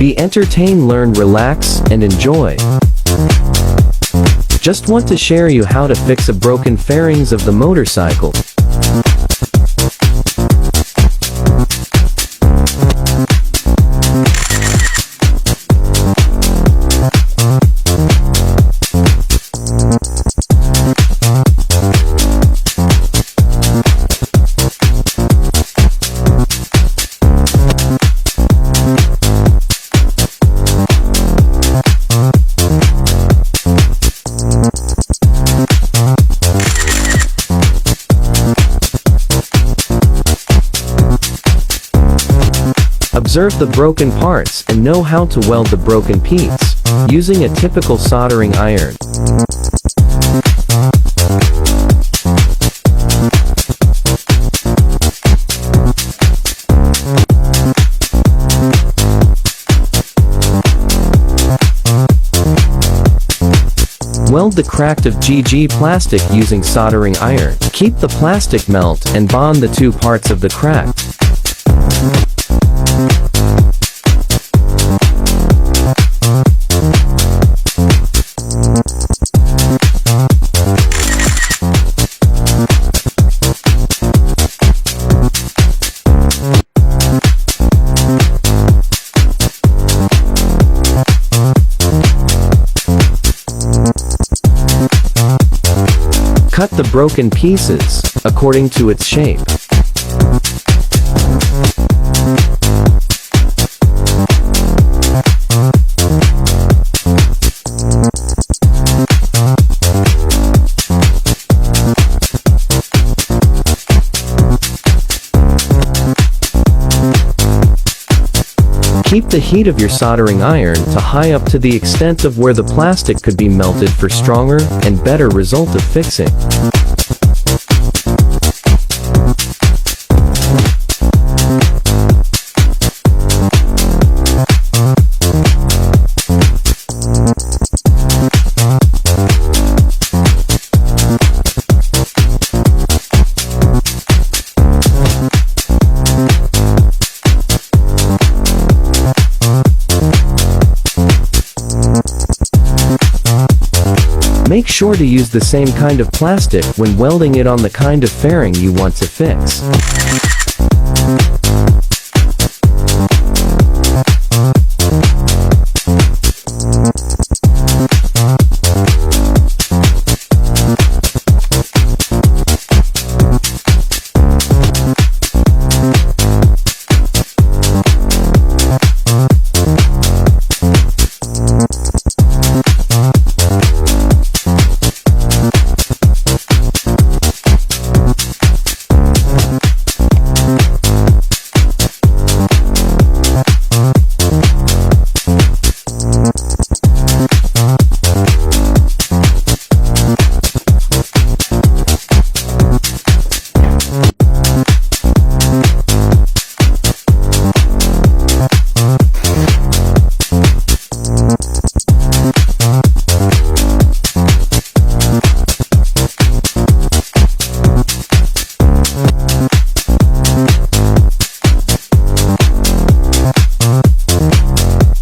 Be entertained, learn, relax, and enjoy. Just want to share you how to fix a broken fairings of the motorcycle. Observe the broken parts and know how to weld the broken piece, using a typical soldering iron. Weld the cracked of GG plastic using soldering iron. Keep the plastic melt and bond the two parts of the cracked. Cut the broken pieces according to its shape. Keep the heat of your soldering iron to high up to the extent of where the plastic could be melted for stronger and better result of fixing. Make sure to use the same kind of plastic when welding it on the kind of fairing you want to fix.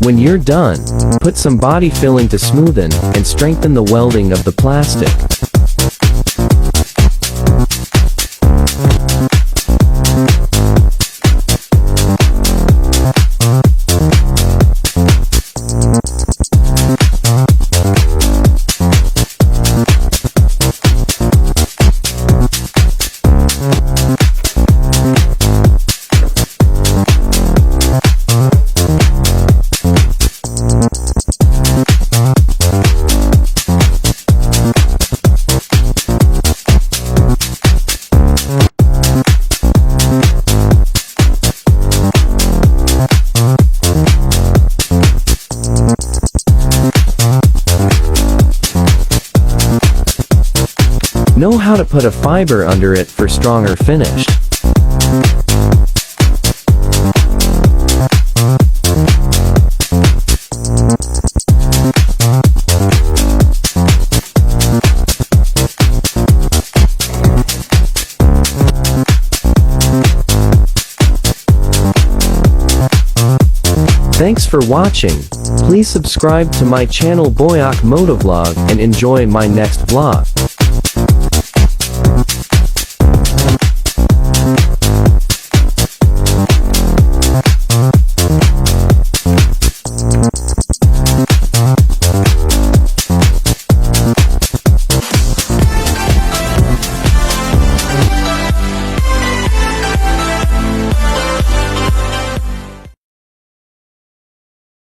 When you're done, put some body filling to smoothen and strengthen the welding of the plastic. Know how to put a fiber under it for stronger finish. Thanks for watching. Please subscribe to my channel Boyak Motovlog and enjoy my next vlog.